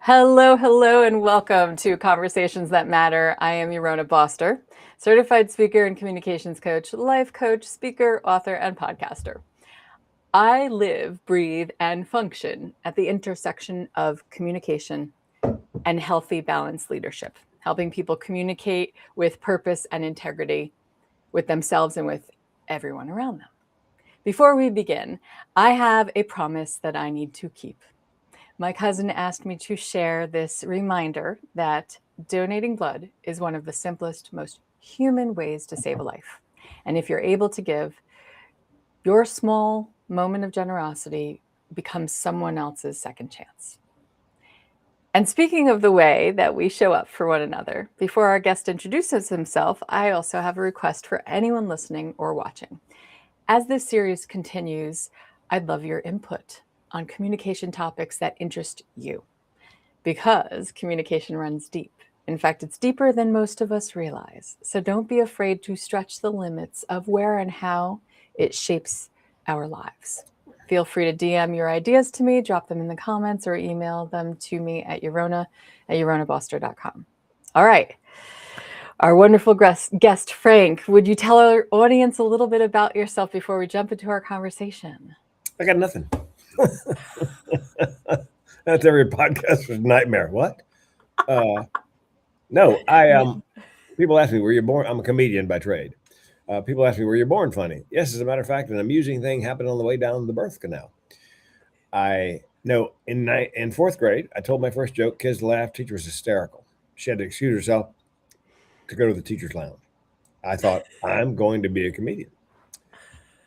Hello, hello, and welcome to Conversations That Matter. I am Yorona Boster, certified speaker and communications coach, life coach, speaker, author, and podcaster. I live, breathe, and function at the intersection of communication and healthy, balanced leadership, helping people communicate with purpose and integrity with themselves and with everyone around them. Before we begin, I have a promise that I need to keep. My cousin asked me to share this reminder that donating blood is one of the simplest, most human ways to save a life. And if you're able to give, your small moment of generosity becomes someone else's second chance. And speaking of the way that we show up for one another, before our guest introduces himself, I also have a request for anyone listening or watching. As this series continues, I'd love your input on communication topics that interest you, because communication runs deep. In fact, it's deeper than most of us realize. So don't be afraid to stretch the limits of where and how it shapes our lives. Feel free to DM your ideas to me, drop them in the comments, or email them to me at yoronaboster.com. All right. Our wonderful guest, Frank, would you tell our audience a little bit about yourself before we jump into our conversation? I got nothing. That's every podcaster's nightmare. What? No, people ask me, were you born? I'm a comedian by trade. People ask me, were you born funny? Yes, as a matter of fact, an amusing thing happened on the way down the birth canal. I know in fourth grade, I told my first joke. Kids laughed. Teacher was hysterical. She had to excuse herself to go to the teacher's lounge. I thought, I'm going to be a comedian.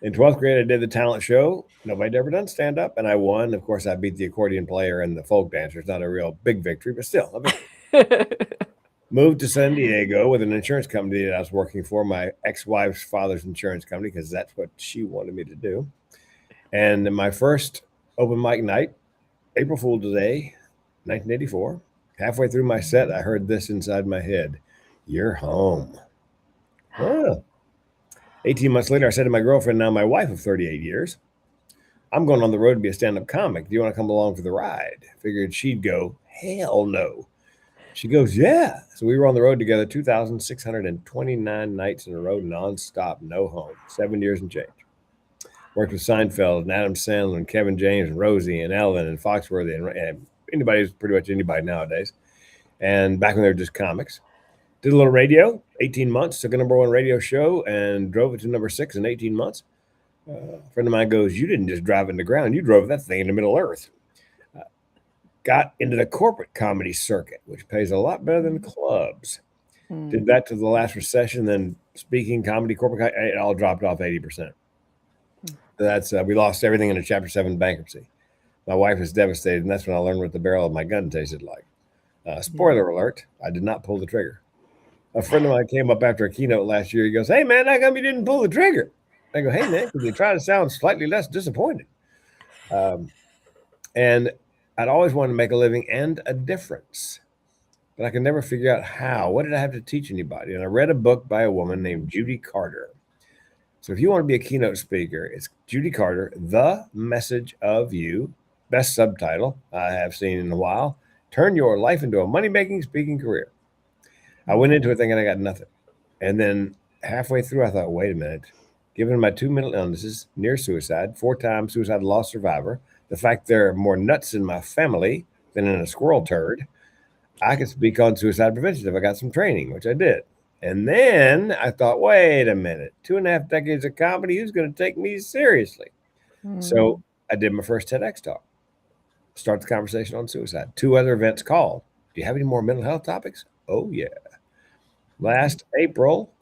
In 12th grade, I did the talent show. Nobody had ever done stand up, and I won. Of course, I beat the accordion player and the folk dancer. It's not a real big victory, but still a victory. Moved to San Diego with an insurance company that I was working for, my ex wife's father's insurance company, because that's what she wanted me to do. And my first open mic night, April Fool's Day, 1984, halfway through my set, I heard this inside my head: "You're home." Oh. 18 months later, I said to my girlfriend, now my wife of 38 years, I'm going on the road to be a stand up comic. Do you want to come along for the ride? Figured she'd go, hell no. She goes, yeah. So we were on the road together 2,629 nights in a row, nonstop, no home, 7 years and change. Worked with Seinfeld and Adam Sandler and Kevin James and Rosie and Ellen and Foxworthy and anybody who's pretty much anybody nowadays. And back when they were just comics. Did a little radio, 18 months, took a number one radio show and drove it to number 6 in 18 months. A friend of mine goes, you didn't just drive it in the ground, you drove that thing in the middle of earth. Got into the corporate comedy circuit, which pays a lot better than clubs. Did that to the last recession, then speaking, comedy, corporate, it all dropped off 80%. That's we lost everything in a Chapter 7 bankruptcy. My wife was devastated, and that's when I learned what the barrel of my gun tasted like. Spoiler alert, I did not pull the trigger. A friend of mine came up after a keynote last year. He goes, hey, man, how come you didn't pull the trigger? I go, hey, man, because you try to sound slightly less disappointed. And I'd always wanted to make a living and a difference, but I could never figure out how. What did I have to teach anybody? And I read a book by a woman named Judy Carter. So if you want to be a keynote speaker, it's Judy Carter, The Message of You, best subtitle I have seen in a while. Turn your life into a money-making speaking career. I went into it thinking I got nothing. And then halfway through, I thought, wait a minute. Given my 2 mental illnesses, near suicide, 4-time suicide loss survivor, the fact there are more nuts in my family than in a squirrel turd, I could speak on suicide prevention if I got some training, which I did. And then I thought, wait a minute, 2.5 decades of comedy, who's going to take me seriously? So I did my first TEDx talk. Start the conversation on suicide. 2 other events called. Do you have any more mental health topics? Oh, yeah. Last April,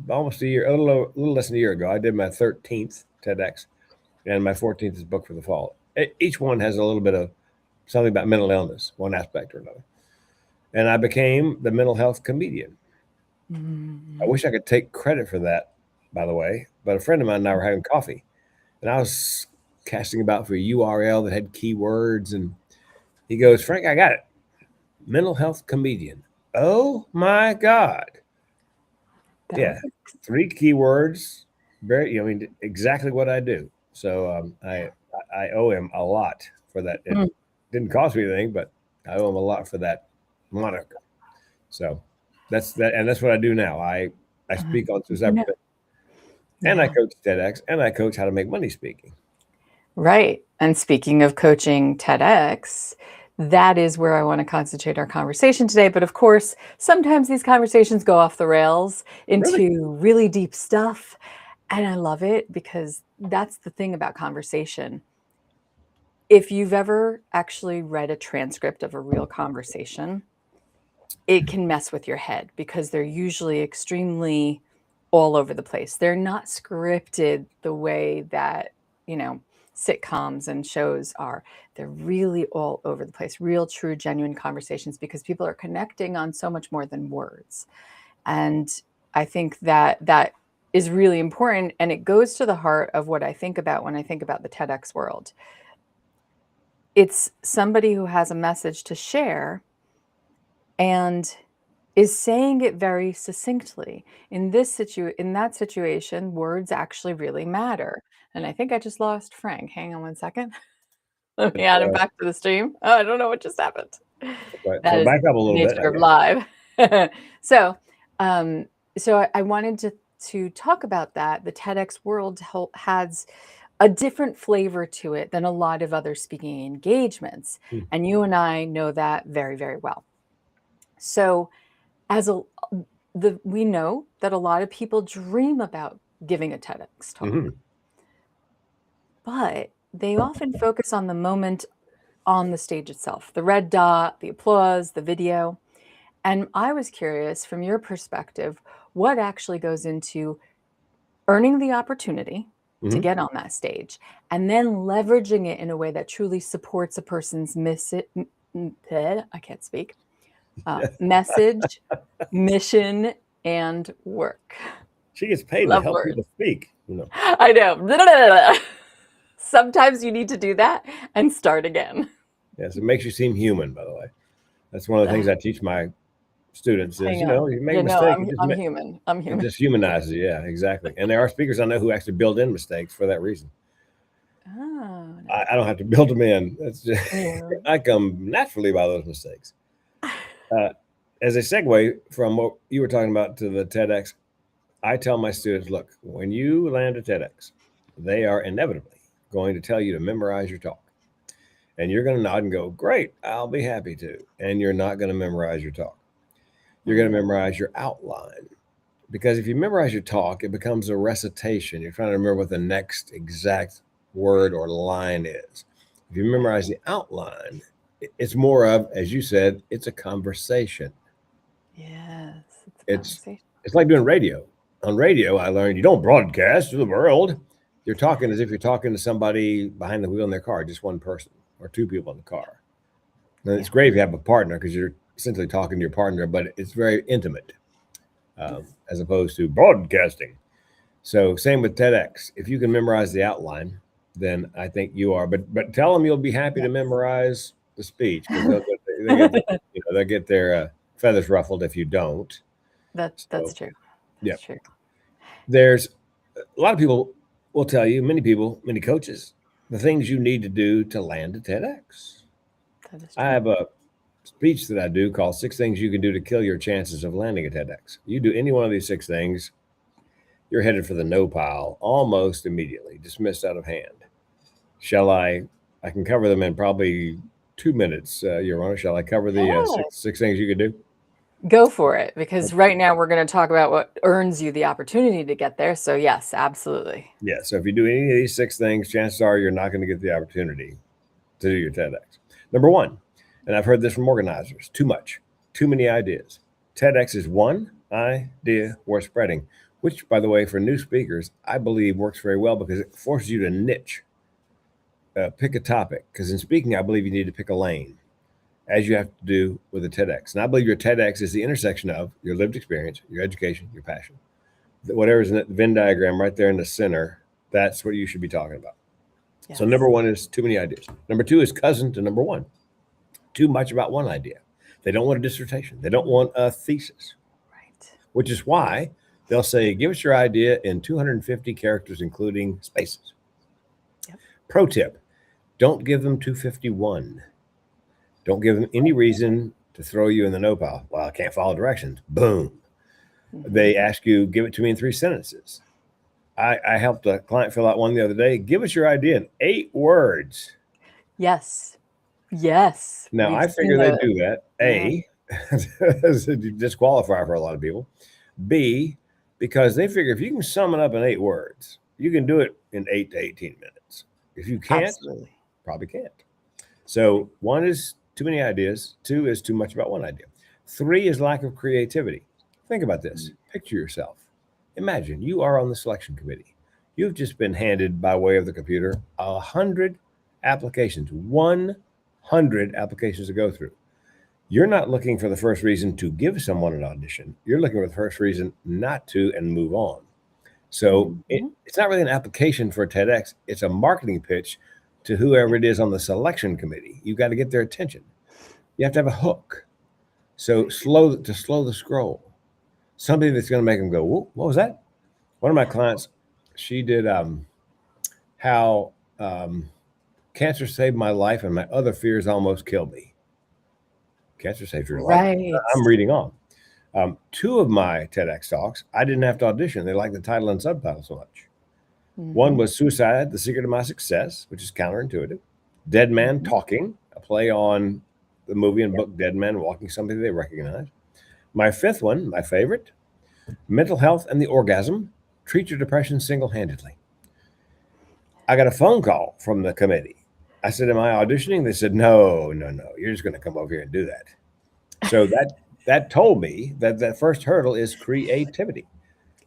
almost a year, a little less than a year ago, I did my 13th TEDx, and my 14th is booked for the fall. Each one has a little bit of something about mental illness, one aspect or another. And I became the mental health comedian. I wish I could take credit for that, by the way, but a friend of mine and I were having coffee, and I was casting about for a URL that had keywords, and he goes, Frank, I got it. Mental health comedian. Oh my God. Yeah, 3 keywords. Very, exactly what I do. So I owe him a lot for that. It didn't cost me anything, but I owe him a lot for that moniker. So that's that, and that's what I do now. I speak on suicide and I Yeah. coach TEDx, and I coach how to make money speaking. Right. And speaking of coaching TEDx, that is where I want to concentrate our conversation today. But of course, sometimes these conversations go off the rails Really? into really deep stuff. And I love it because that's the thing about conversation. If you've ever actually read a transcript of a real conversation, it can mess with your head because they're usually extremely all over the place. They're not scripted the way that, you know, sitcoms and shows are. They're really all over the place, real, true, genuine conversations because people are connecting on so much more than words. And I think that that is really important. And it goes to the heart of what I think about when I think about the TEDx world. It's somebody who has a message to share and is saying it very succinctly. In that situation, words actually really matter. And I think I just lost Frank. Hang on one second. Let me add him back to the stream. Oh, I don't know what just happened. Right. That So is back up a the little bit. nature of live. So, I wanted to talk about that. The TEDx world has a different flavor to it than a lot of other speaking engagements, Hmm. and you and I know that very, very well. So, as a we know that a lot of people dream about giving a TEDx talk, Mhm. but they often focus on the moment on the stage itself, the red dot, the applause, the video. And I was curious from your perspective, what actually goes into earning the opportunity to Mhm. get on that stage and then leveraging it in a way that truly supports a person's I can't speak, message, mission, and work. She gets paid to Love help words. people speak. You know. I know. Sometimes you need to do that and start again. Yes, it makes you seem human. By the way, that's one of the things I teach my students is, Hang on. you make You a know, mistake, I'm human. I'm it human. just humanizes you. Yeah, exactly. And there are speakers I know who actually build in mistakes for that reason. Oh, I don't have to build them in. That's just, no. I come naturally by those mistakes. Uh, as a segue from what you were talking about to the TEDx, I tell my students, look, when you land a TEDx, they are inevitably going to tell you to memorize your talk. And you're going to nod and go, great, I'll be happy to. And you're not going to memorize your talk. You're going to memorize your outline. Because if you memorize your talk, it becomes a recitation. You're trying to remember what the next exact word or line is. If you memorize the outline, it's more of, as you said, it's a conversation. Yes, it's a It's conversation. it's like doing radio. On radio, I learned you don't broadcast to the world. You're talking as if you're talking to somebody behind the wheel in their car, just one person or two people in the car. And it's Yeah. great if you have a partner because you're essentially talking to your partner, but it's very intimate as opposed to broadcasting. So same with TEDx. If you can memorize the outline, then I think you are. But tell them you'll be happy to Yes. memorize the speech because they get their, they get their feathers ruffled if you don't. That's So true. yeah, That's true. there's a lot of people will tell you, many people, many coaches, the things you need to do to land a TEDx. That is I true. have a speech that I do called Six Things You Can Do to Kill Your Chances of Landing a TEDx. You do any one of these six things, you're headed for the no pile almost immediately, dismissed out of hand. Shall I? I can cover them in probably 2 minutes, Your Honor. Shall I cover the Yeah. six things you could do? Go for it because Okay. right now we're going to talk about what earns you the opportunity to get there. So yes, absolutely. Yeah. So if you do any of these six things, chances are you're not going to get the opportunity to do your TEDx. Number one, and I've heard this from organizers: too much, too many ideas. TEDx is one idea worth spreading, which, by the way, for new speakers, I believe works very well because it forces you to niche, pick a topic. Because in speaking, I believe you need to pick a lane, as you have to do with a TEDx. And I believe your TEDx is the intersection of your lived experience, your education, your passion. Whatever is in the Venn diagram right there in the center, that's what you should be talking about. So number Yes. one is too many ideas. Number two is cousin to number one. Too much about one idea. They don't want a dissertation. They don't want a thesis, Right. which is why they'll say, give us your idea in 250 characters, including spaces. Yep. Pro tip, don't give them 251. Don't give them any reason to throw you in the no pile. Well, I can't follow directions. Boom. They ask you, give it to me in 3 sentences. I helped a client fill out one the other day. Give us your idea in 8 words. Yes. Yes. Now, I figure they do that. A, as a disqualifier for a lot of people. B, because they figure if you can sum it up in 8 words, you can do it in 8 to 18 minutes. If you can't, Absolutely. probably can't. So 1 is too many ideas. 2 is too much about one idea. 3 is lack of creativity. Think about this. Picture yourself. Imagine you are on the selection committee. You've just been handed by way of the computer 100 applications, 100 applications to go through. You're not looking for the first reason to give someone an audition. You're looking for the first reason not to and move on. So it's not really an application for TEDx. It's a marketing pitch to whoever it is on the selection committee. You've got to get their attention. You have to have a hook. So slow the scroll. Something that's going to make them go, whoa, what was that? One of my clients, she did how cancer saved my life and my other fears almost killed me. Cancer saved your life. Right. I'm reading on. 2 of my TEDx talks, I didn't have to audition. They liked the title and subtitle so much. One was Suicide, the Secret of My Success, which is counterintuitive. Dead Man Talking, a play on the movie and book Dead Man Walking, something they recognize. My 5th one, my favorite, Mental Health and the Orgasm, Treat Your Depression Single-Handedly. I got a phone call from the committee. I said, am I auditioning? They said, no, you're just going to come over here and do that. So that told me that first hurdle is creativity.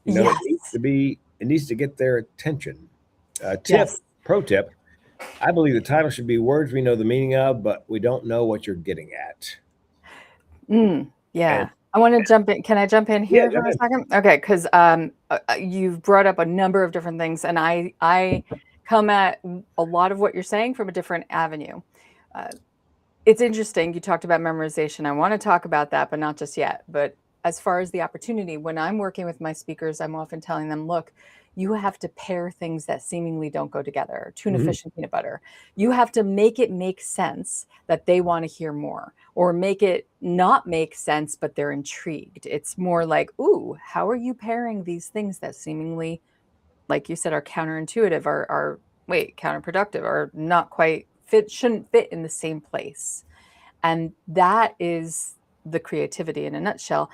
It needs to get their attention. Pro tip, I believe the title should be words we know the meaning of, but we don't know what you're getting at. I want to jump in. Can I jump in here for a second? Okay, because you've brought up a number of different things, and I come at a lot of what you're saying from a different avenue. It's interesting. You talked about memorization. I want to talk about that, but not just yet. But as far as the opportunity, when I'm working with my speakers, I'm often telling them, look, you have to pair things that seemingly don't go together. Tuna fish and peanut butter. You have to make it make sense that they want to hear more, or make it not make sense, but they're intrigued. It's more like, ooh, how are you pairing these things that seemingly, like you said, are counterintuitive, are counterproductive, or not quite shouldn't fit in the same place. And that is the creativity in a nutshell.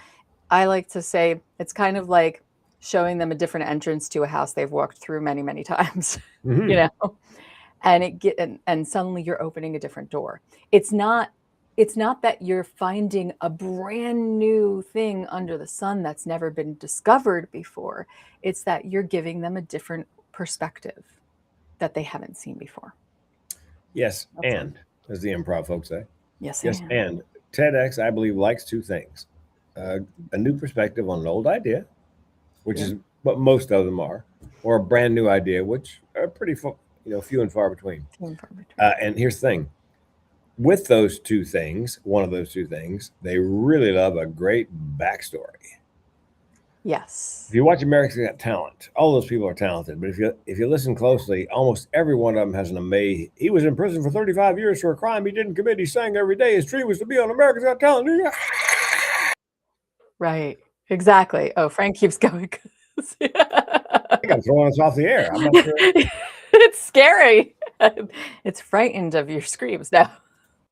I like to say it's kind of like showing them a different entrance to a house they've walked through many, many times, and suddenly you're opening a different door. It's not that you're finding a brand new thing under the sun that's never been discovered before. It's that you're giving them a different perspective that they haven't seen before. Yes, and as the improv folks say. Yes, and TEDx, I believe, likes 2 things. A new perspective on an old idea, which is what most of them are, or a brand new idea, which are pretty few and far between. And here's the thing. With those 2 things, one of those 2 things, they really love a great backstory. Yes. If you watch America's Got Talent, all those people are talented, but if you listen closely, almost every one of them has an amazing. He was in prison for 35 years for a crime he didn't commit. He sang every day. His dream was to be on America's Got Talent. Right. Exactly. Oh, Frank keeps going. I think I'm throwing us off the air. I'm not sure. It's scary. It's frightened of your screams now.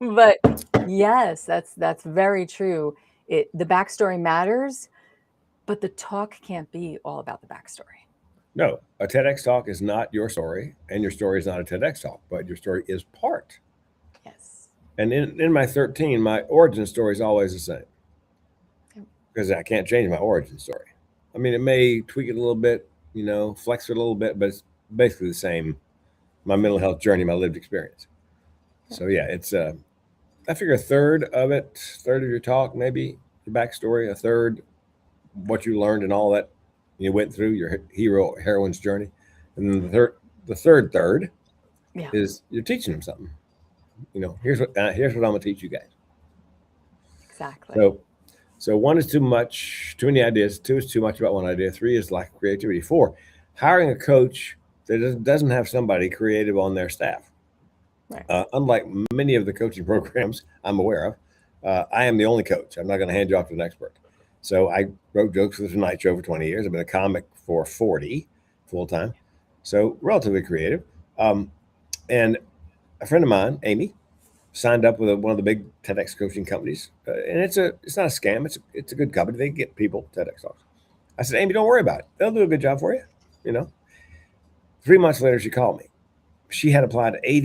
But yes, that's very true. The backstory matters, but the talk can't be all about the backstory. No, a TEDx talk is not your story, and your story is not a TEDx talk, but your story is part. Yes. And in my 13, my origin story is always the same, because I can't change my origin story. I mean, it may tweak it a little bit, flex it a little bit, but it's basically the same. My mental health journey, my lived experience. So yeah, it's I figure a third of your talk, maybe your backstory, a third what you learned and all that you went through, your heroine's journey, and then the third third is you're teaching them something. Here's what I'm gonna teach you guys. Exactly. So 1 is too many ideas. 2 is too much about one idea. 3 is lack of creativity. 4, hiring a coach that doesn't have somebody creative on their staff. Right. Unlike many of the coaching programs I'm aware of, I am the only coach. I'm not going to hand you off to an expert. So I wrote jokes for the Tonight Show for 20 years. I've been a comic for 40 full time. So relatively creative. And a friend of mine, Amy, signed up with one of the big TEDx coaching companies, and it's not a scam. It's a good company. They get people TEDx talks. I said, Amy, don't worry about it. They'll do a good job for you. 3 months later, she called me. She had applied to 80